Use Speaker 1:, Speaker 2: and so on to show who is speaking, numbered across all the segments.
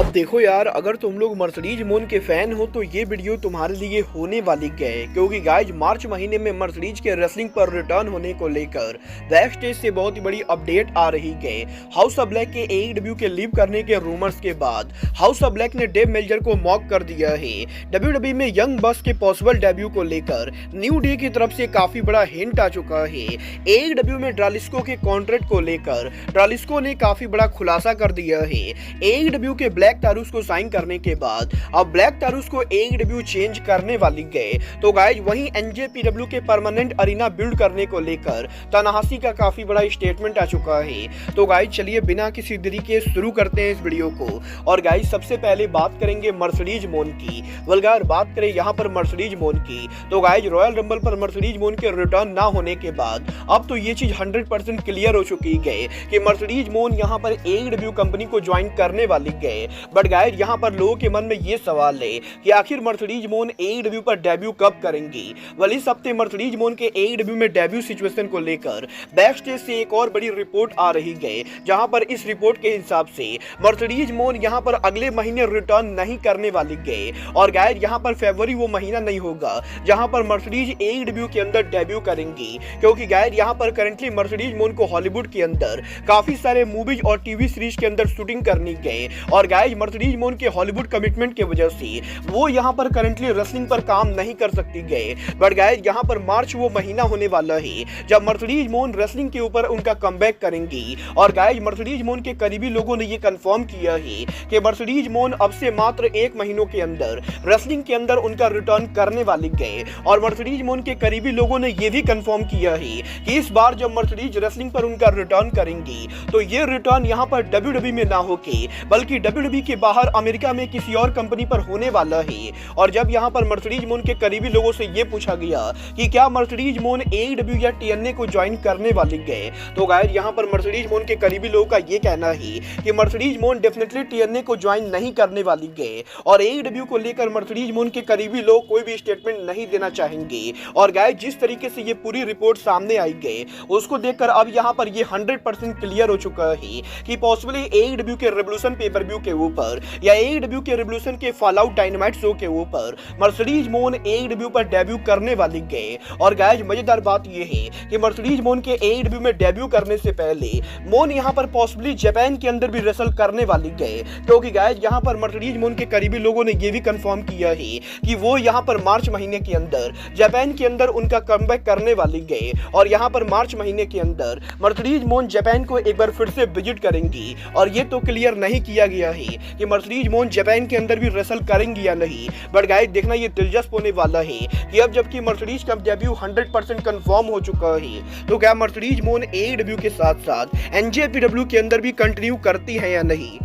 Speaker 1: अब देखो यार, अगर तुम लोग मर्सिडीज मोन के फैन हो तो ये वीडियो तुम्हारे लिए होने वाली है, क्योंकि गाइज मार्च महीने में मर्सिडीज के रेसलिंग पर रिटर्न होने को लेकर बैक स्टेज से बहुत ही बड़ी अपडेट आ रही है। हाउस ऑफ ब्लैक के AEW के लीव करने के रूमर्स के बाद हाउस ऑफ ब्लैक ने डेव मेल्जर को मॉक कर दिया है। WWE में यंग बस के पॉसिबल डेब्यू को लेकर न्यू डे की तरफ से काफी बड़ा हिंट आ चुका है। AEW में ड्रालिस्को के कॉन्ट्रैक्ट को लेकर ड्रालिस्को ने काफी बड़ा खुलासा कर दिया है। AEW के ब्लैक तारूस को साइन करने के बाद अब ब्लैक तारूस को AEW चेंज करने वाली गए। तो गाइज वहीं NJPW के परमानेंट अरीना बिल्ड करने को लेकर तनाहासी का काफी बड़ा स्टेटमेंट आ चुका है। तो गाइज चलिए बिना किसी देरी के शुरू करते हैं इस वीडियो को। और गाइज सबसे पहले बात करेंगे मर्सिडीज मोन की। वल्गार बात करें यहाँ पर मर्सिडीज मोन की, तो गाइज रॉयल रंबल पर मर्सिडीज मोन के रिटर्न ना होने के बाद अब तो ये चीज 100% क्लियर हो चुकी है कि मर्सिडीज मोन यहाँ पर AEW कंपनी को ज्वाइन करने वाली है। बट गाइज यहाँ पर लोगों के मन में ये सवाल है कि आखिर मर्सिडीज मोन AEW पर डेब्यू कब करेंगी। वल इस हफ्ते मर्सिडीज मोन के AEW में डेब्यू सिचुएशन को लेकर बैक स्टेज से एक और बड़ी रिपोर्ट आ रही है, जहां पर इस रिपोर्ट के हिसाब से मर्सिडीज मोन यहां पर अगले महीने रिटर्न नहीं करने वाली है। और गाइज यहां पर फरवरी वो महीना नहीं होगा जहां पर मर्सिडीज AEW के अंदर डेब्यू करेंगी, क्योंकि गाइज यहां पर करंटली मर्सिडीज मोन को हॉलीवुड के अंदर काफी सारे मूवीज और टीवी सीरीज के अंदर शूटिंग करनी है। और गाइज मर्सिडीज मोन के हॉलीवुड कमिटमेंट की वजह से वो यहां पर करंटली रेसलिंग पर काम नहीं कर सकती गए। बट गाइज यहां पर मार्च वो महीना होने वाला है जब मर्सिडीज मोन रेसलिंग के ऊपर उनका कमबैक करेंगी। और गाइज मर्सिडीज मोन के करीबी लोगों ने ये कंफर्म किया है कि मर्सिडीज मोन अब से मात्र 1 महीनों के अंदर रेसलिंग के अंदर उनका रिटर्न करने वाली है। और मर्सिडीज मोन के करीबी लोगों ने ये भी कंफर्म किया है कि इस बार जब मर्सिडीज रेसलिंग पर उनका रिटर्न करेंगी तो ये रिटर्न यहां पर WWE में ना होके बल्कि WWE के बाहर अमेरिका में किसी और कंपनी पर होने वाला है। और जब यहां पर मर्सिडीज मोन के करीबी लोगों से यह पूछा गया कि क्या मर्सिडीज मोन AEW या TNA को ज्वाइन करने वाली है, तो गाइस यहां पर मर्सिडीज मोन के करीबी लोगों का यह कहना है कि मर्सिडीज मोन डेफिनेटली TNA को ज्वाइन नहीं करने वाली है। और AEW को लेकर मर्सिडीज मोन के करीबी लोग कोई भी स्टेटमेंट नहीं देना चाहेंगे। और गाइस जिस तरीके से ये पूरी रिपोर्ट सामने आई है उसको देखकर अब यहां पर ये 100% क्लियर हो चुका है कि पॉसिबली AEW के रेवोल्यूशन पेपर व्यू के ऊपर या AEW के रेवोल्यूशन के फॉल आउट डायनामाइट शो के ऊपर मर्सिडीज मोन AEW पर डेब्यू करने वाली है। और गाइस मजेदार बात यह है कि मर्सिडीज मोन के AEW में डेब्यू करने से पहले मोन यहां पर पॉसिबली जापान के अंदर भी रेसल करने वाली है, क्योंकि गाइस यहां पर मर्सिडीज मोन के करीबी लोगों ने यह भी कंफर्म किया है कि वो यहां पर मार्च महीने के अंदर जापान के अंदर उनका कमबैक करने वाली है। और यहां पर मार्च महीने के अंदर मर्सिडीज मोन जापान को एक बार फिर से विजिट करेंगी। और ये तो क्लियर नहीं किया गया है कि मर्सिडीज मोन जापान के अंदर भी रेसल करेंगी या नहीं। बट गाइस देखना ये दिलचस्प होने वाला है कि अब जबकि मर्सिडीज का डेब्यू 100% कंफर्म हो चुका है तो क्या मर्सिडीज मोन AEW के साथ साथ NJPW के अंदर भी कंटिन्यू करती है या नहीं।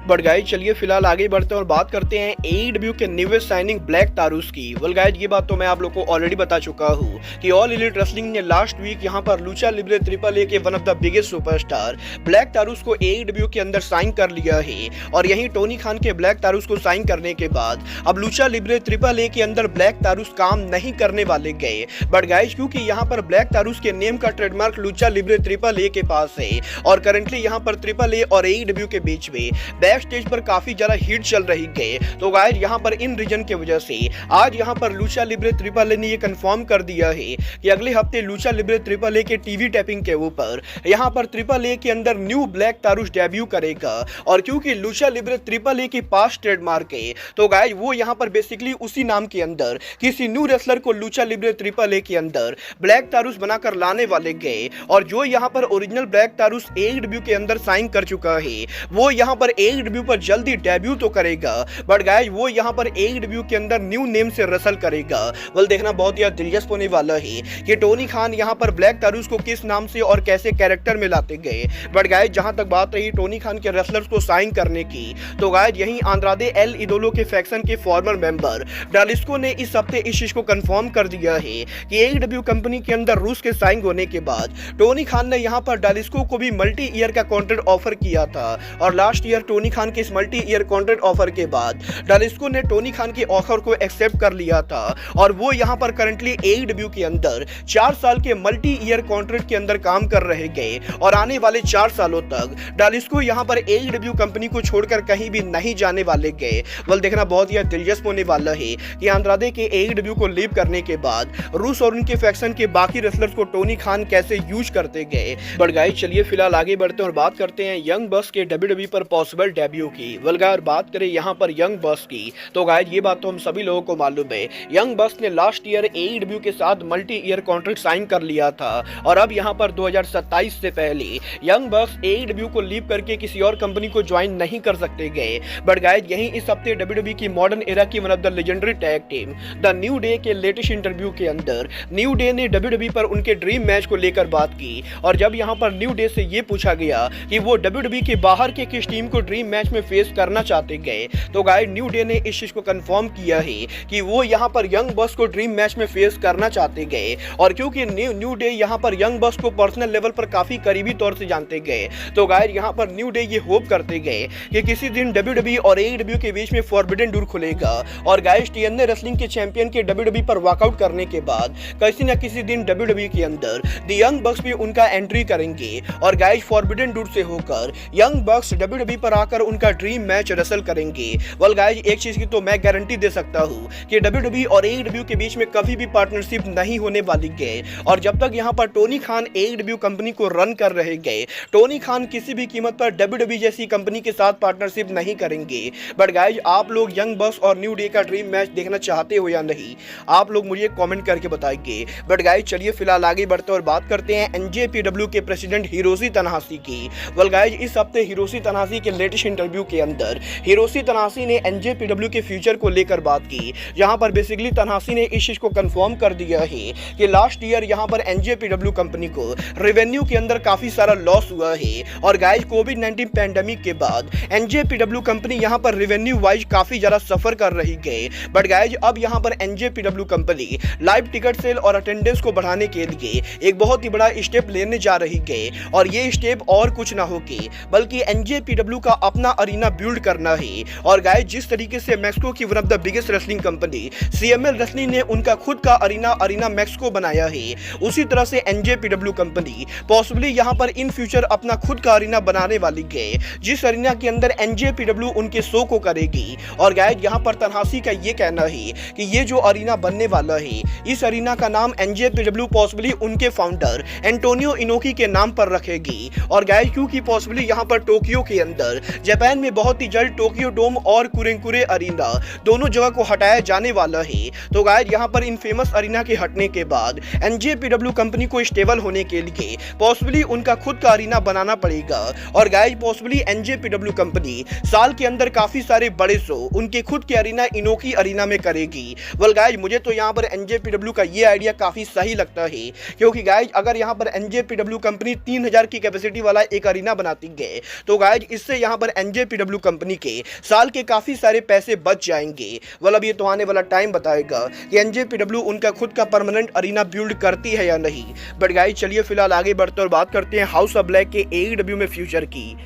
Speaker 1: बट गाइज चलिए फिलहाल आगे बढ़ते हैं और बात करते हैं AEW के न्यूएस्ट साइनिंग ब्लैक तारूस की। वेल गाइज ये बात तो मैं आप लोग को ऑलरेडी बता चुका हूँ कि ऑल एलीट रेसलिंग ने लास्ट वीक यहाँ पर लूचा लिब्रे AAA के one of the biggest superstar Black Taurus को AEW के अंदर साइन कर लिया है। और यहीं टोनी खान के ब्लैक तारूस को साइन करने के बाद अब लूचा लिब्रे AAA के अंदर ब्लैक तारूस काम नहीं करने वाले गए। बट गाइज क्योंकि यहाँ पर ब्लैक तारूस के नेम का ट्रेडमार्क लूचा लिब्रे AAA के पास है और करंटली यहाँ पर AAA और AEW के बीच में स्टेज पर काफी ज्यादा हिट चल रही है। तो गाइस यहाँ पर इन रीजन की वजह से आज यहाँ पर लूचा लिब्रे AAA ने ये कंफर्म कर दिया है कि अगले हफ्ते लूचा लिब्रे AAA के टीवी टैपिंग के ऊपर यहाँ पर AAA के अंदर न्यू ब्लैक तारूस डेब्यू करेगा। और क्योंकि लूचा लिब्रे AAA के पास ट्रेडमार्क है तो गाइस वो यहाँ पर बेसिकली उसी नाम के अंदर किसी न्यू रेसलर को लूचा लिब्रे AAA के अंदर ब्लैक तारूस बनाकर लाने वाले गए। और जो यहाँ पर ओरिजिनल ब्लैक तारूस AEW के अंदर साइन कर चुका है वो यहाँ पर AEW पर जल्दी डेब्यू तो करेगा, बट गाइस वो यहाँ पर AEW के अंदर न्यू नेम से रेसल करेगा। वेल देखना बहुत ही दिलचस्प होने वाला है कि टोनी खान यहाँ पर ब्लैक तारूस को किस नाम से और कैसे कैरेक्टर में लाते गए। बट गाइस जहां तक बात रही टोनी खान के रेसलर्स को साइन करने की, तो गाइस यहीं आंद्रादे एल इडोलो के फैक्शन के फॉर्मर मेंबर डालिस्को ने इस हफ्ते इस चीज को कंफर्म कर दिया है कि AEW कंपनी के अंदर रूस के साइन होने के बाद टोनी खान ने यहाँ पर डालिस्को को भी मल्टी ईयर का कॉन्ट्रैक्ट ऑफर किया था। और लास्ट ईयर टोनी खान के इस मल्टी ईयर कॉन्ट्रैक्ट ऑफर के बाद डालिस्को ने टोनी खान के ऑफर को एक्सेप्ट कर लिया था और वो यहाँ पर करंटली AEW के अंदर 4 साल के मल्टी ईयर कॉन्ट्रैक्ट के अंदर काम कर रहे गए और आने वाले 4 सालों तक डालिस्को यहाँ पर AEW कंपनी को छोड़कर कहीं भी नहीं जाने वाले गए। बल देखना बहुत ही दिलचस्प होने वाला है कि अंद्रादे के AEW को लीव करने के बाद रूस और उनके फैक्शन के बाकी रेसलर्स को टोनी खान कैसे यूज करते गए। बट गाइस चलिए फिलहाल आगे बढ़ते हैं और बात करते हैं यंग बक्स के WWE पर पॉसिबल डेब्यू की। वल्गार बात करें यहाँ पर यंग बक्स की तो गाइस ये बात तो हम सभी लोगों को मालूम है, यंग बक्स ने लास्ट ईयर AEW के साथ मल्टी ईयर कॉन्ट्रैक्ट साइन कर लिया था और अब यहाँ पर 2027 से पहले यंग बक्स AEW को लीव करके किसी और कंपनी को ज्वाइन नहीं कर सकते गए। बट गाइस यही इस हफ्ते WWE की मॉडर्न एरा की one of the legendary tag team the new day के लेटेस्ट इंटरव्यू के अंदर न्यू डे ने WWE पर उनके ड्रीम मैच को लेकर बात की और जब यहाँ पर न्यू डे से ये पूछा गया कि वो WWE के बाहर के किस टीम को ड्रीम मैच में फेस करना चाहते गए तो गाइस न्यू डे ने इस चीज को कंफर्म किया है कि वो यहाँ पर यंग बक्स को ड्रीम मैच में फेस करना चाहते गए और क्योंकि न्यू डे यहाँ पर यंग बक्स को पर्सनल लेवल पर काफी करीबी तौर से जानते गए तो गाइस यहाँ पर न्यू डे ये होप करते गए कि किसी दिन WWE और AEW के बीच में फॉरबिडन डोर खुलेगा और गाइस TNA रेसलिंग के चैंपियन के WWE पर वॉकआउट करने के बाद किसी न किसी दिन WWE के अंदर द यंग बक्स भी उनका एंट्री करेंगे और गाइस फॉरबिडन डोर से होकर यंग बक्स WWE पर आकर उनका ड्रीम मैच रेसल करेंगे। वेल गाइस एक चीज की तो मैं गारंटी दे सकता हूँ कि WWE और AEW के बीच में कभी भी पार्टनरशिप नहीं होने वाली गए और जब तक यहाँ पर टोनी खान AEW कंपनी को रन कर रहे गए टोनी खान किसी भी कीमत पर WWE जैसी कंपनी के साथ पार्टनरशिप नहीं करेंगे। बट गाइस आप लोग यंग बक्स और न्यू डे का ड्रीम मैच देखना चाहते हो या नहीं, आप लोग मुझे कमेंट करके बताइए। बट गाइस चलिए फिलहाल आगे बढ़ते और बात करते हैं NJPW के प्रेसिडेंट हिरोशी तनाहाशी की। वेल गाइस इस हफ्ते हिरोशी तनाहाशी के लेटेस्ट इंटरव्यू के अंदर हिरोशी तनाहाशी ने NJPW के फ्यूचर को लेकर बात की, जहां पर बेसिकली तनाहाशी ने इस चीज को कंफर्म कर दिया है कि लास्ट ईयर यहां पर NJPW कंपनी को रेवेन्यू के अंदर काफी सारा लॉस हुआ है और गाइस कोविड-19 पैंडेमिक के बाद NJPW कंपनी यहां पर रेवेन्यू वाइज काफी ज्यादा सफर कर रही गए। बट गाइस अब यहां पर NJPW company live ticket sale और अटेंडेंस को बढ़ाने के लिए एक बहुत ही बड़ा स्टेप लेने जा रही गए और ये स्टेप और कुछ ना हो के बल्कि NJPW का अपना अरीना बिल्ड करना है। और गाइस जिस तरीके से मैक्सको की one of the biggest wrestling company CML wrestling ने उनका खुद का अरीना मैक्सको बनाया है, उसी तरह से NJPW कंपनी पॉसिबली यहां पर इन फ्यूचर अपना खुद का अरीना बनाने वाली है, जिस अरीना के अंदर NJPW उनके शो को करेगी। और गाइस यहां पर तन्हासी का ये कहना है कि ये जो अरीना बनने वाला है इस अरीना का नाम NJPW पॉसिबली उनके फाउंडर एंटोनियो इनोकी के नाम पर रखेगी। और गाइस क्योंकि पॉसिबली यहां पर टोक्यो के अंदर जापान में बहुत ही जल्द टोक्यो डोम और कुरेंकुरे अरीना दोनों जगह को हटाया जाने वाला है, तो गाइस यहां पर इन फेमस अरीना के हटने के बाद NJPW कंपनी को स्टेबल होने के लिए पॉसिबली उनका खुद का अरीना बनाना पड़ेगा। और गाइस पॉसिबली NJPW कंपनी साल के अंदर काफी सारे बड़े शो उनके खुद के अरीना इनोकी अरीना में करेगी। वेल गाइस मुझे तो यहाँ पर NJPW का ये आइडिया काफी सही लगता है, क्योंकि गाइस अगर यहाँ पर NJPW कंपनी 3000 की कैपेसिटी वाला एक अरीना बनाती है तो गाइस इससे यहाँ पर NJPW कंपनी के साल के काफी सारे पैसे बच जाएंगे। वेल अब ये तो आने वाला टाइम बताएगा कि NJPW उनका खुद का परमानेंट अरीना बिल्ड करती है या नहीं। बट गाइस चलिए फिलहाल आगे बढ़ते और बात करते हैं हाउस ऑफ ब्लैक के AEW में फ्यूचर की।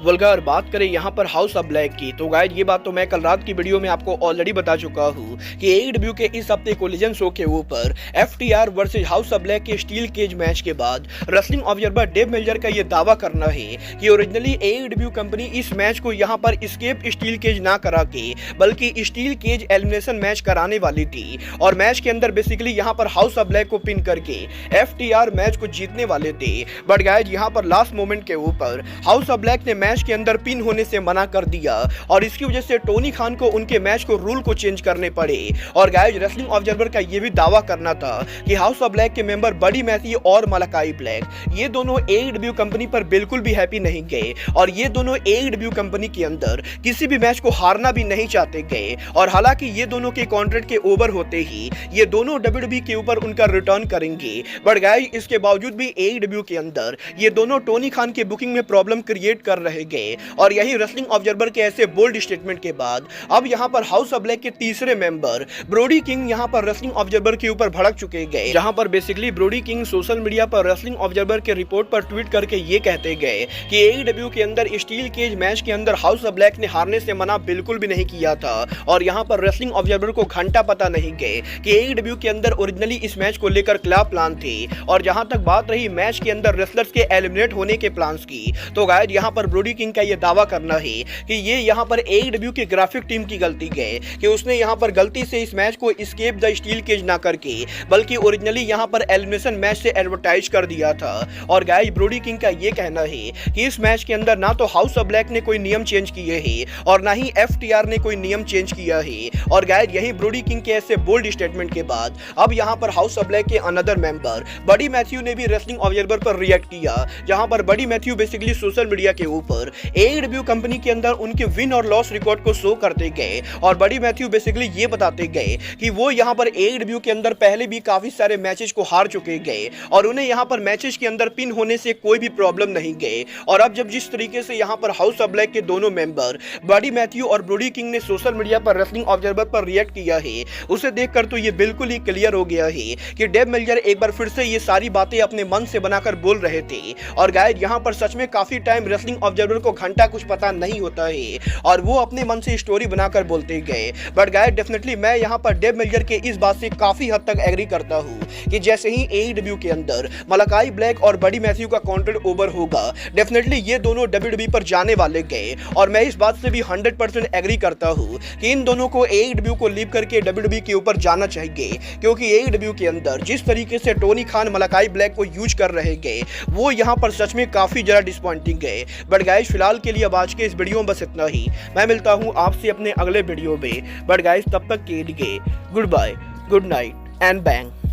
Speaker 1: वल्गार बात करें यहाँ पर हाउस ऑफ ब्लैक की तो गाइस ये बात तो मैं कल रात की वीडियो में आपको ऑलरेडी बता चुका हूँ कि AEW के इस हफ्ते कोलिजन शो के ऊपर FTR versus house of black के स्टील केज मैच के बाद रेसलिंग ऑब्जर्वर डेव मेल्जर का ये दावा करना है कि ओरिजिनली AEW कंपनी इस मैच को यहाँ पर एस्केप स्टील केज ना करा के बल्कि स्टील केज एलिमिनेशन मैच कराने वाली थी और मैच के अंदर बेसिकली यहाँ पर हाउस ऑफ ब्लैक को पिन करके FTR मैच को जीतने वाले थे। बट गाइस यहाँ पर लास्ट मोमेंट के ऊपर हाउस ऑफ ब्लैक ने मैच के अंदर पिन होने से मना कर दिया और इसकी वजह से टोनी खान को उनके मैच को रूल को चेंज करने पड़े। और गाइस रेसलिंग ऑब्जर्वर का यह भी दावा करना था कि हाउस ऑफ ब्लैक के मेंबर बडी मैथी और मलाकाई ब्लैक ये दोनों AEW कंपनी पर बिल्कुल भी हैप्पी नहीं गए और ये दोनों AEW कंपनी के अंदर किसी भी मैच को हारना भी नहीं चाहते गए। और हालांकि ये दोनों के कॉन्ट्रैक्ट के ओवर होते ही ये दोनों WWE के ऊपर उनका रिटर्न करेंगे। बट गाइस इसके बावजूद भी AEW के अंदर ये दोनों टोनी खान के बुकिंग में प्रॉब्लम क्रिएट कर रहे रहे गए। और यही रेसलिंग ऑब्जर्वर के ऐसे बोल्ड स्टेटमेंट के बाद अब यहाँ पर हाउस ऑफ ब्लैक के तीसरे मेंबर ब्रोडी किंग यहाँ पर रेसलिंग ऑब्जर्वर के ऊपर भड़क चुके गए, जहाँ पर basically Brodie king social media पर रेसलिंग ऑब्जर्वर के रिपोर्ट पर ट्वीट करके ये कहते गए कि AEW के अंदर स्टील केज मैच के अंदर हाउस ऑफ ब्लैक ने हारने से मना बिल्कुल भी नहीं किया था। और यहाँ पर रेसलिंग ऑब्जर्वर को घंटा पता नहीं गए कि AEW के अंदर ओरिजिनली इस मैच को लेकर क्या प्लान थे। और जहां तक बात रही मैच के अंदर रेसलर्स के एलिमिनेट होने के प्लान्स की, तो गाइस यहाँ पर ब्रोडी किंग का ये दावा करना है कि ये यहाँ पर AEW के ग्राफिक टीम की गलती है कि उसने यहाँ पर गलती से इस मैच को एस्केप द स्टील केज ना करके बल्कि ओरिजिनली यहाँ पर एलिमिनेशन मैच से एडवर्टाइज कर दिया था। और गाइस ब्रोडी किंग का ये कहना है कि इस मैच के अंदर ना तो हाउस ऑफ ब्लैक ने कोई नियम चेंज किए हैं और ना ही FTR ने कोई नियम चेंज किया है। और गाइस यही ब्रोडी किंग के ऐसे बोल्ड स्टेटमेंट के बाद अब यहाँ पर हाउस ऑफ ब्लैक के अनदर मेंबर बडी मैथ्यू ने भी रेसलिंग ऑब्जर्वर पर रिएक्ट किया, जहां पर बडी मैथ्यू बेसिकली सोशल मीडिया के ऊपर AEW कंपनी के अंदर उनके विन और लॉस रिकॉर्ड को शो करते गए। और बडी मैथ्यू बेसिकली ये बताते गए कि वो यहाँ पर AEW के अंदर पहले भी काफी सारे मैचेस को हार चुके गए और उन्हें यहाँ पर मैचेस के अंदर पिन होने से कोई भी प्रॉब्लम नहीं गए। और अब जब जिस तरीके से यहाँ पर हाउस ऑफ ब्लैक के दोनों मेंबर बडी मैथ्यू और ब्रोडी किंग ने सोशल मीडिया पर रेसलिंग ऑब्जर्वर पर रिएक्ट किया है, उसे देखकर तो ये बिल्कुल ही क्लियर हो गया है कि डेव मेल्जर एक बार फिर से ये सारी बातें अपने मन से बनाकर बोल रहे थे। और गाइस यहाँ पर सच में काफी टाइम रेसलिंग ऑब्जर्वर को घंटा कुछ पता नहीं होता है और वो अपने मन से स्टोरी बनाकर बोलते गए। बट गाइस डेफिनेटली मैं यहाँ पर डेव मेल्जर के इस बात से काफी हद तक एग्री करता हूँ कि जैसे ही AEW के अंदर मलाकाई ब्लैक और बडी मैथ्यू का कॉन्ट्रैक्ट ओवर होगा, डेफिनेटली ये दोनों WWE पर जाने वाले गए। और मैं इस बात से भी 100% एग्री करता हूँ कि इन दोनों को AEW को लीव करके WWE के ऊपर जाना चाहिए, क्योंकि AEW के अंदर जिस तरीके से टोनी खान मलाकाई ब्लैक को यूज कर रहे गए वो यहाँ पर सच में काफी ज्यादा डिसअपॉइंटिंग गए। बट गाइस फिलहाल के लिए अब आज के इस वीडियो में बस इतना ही। मैं मिलता हूँ आपसे अपने अगले वीडियो में। बट गाइस तब तक के लिए goodbye, good night and bang.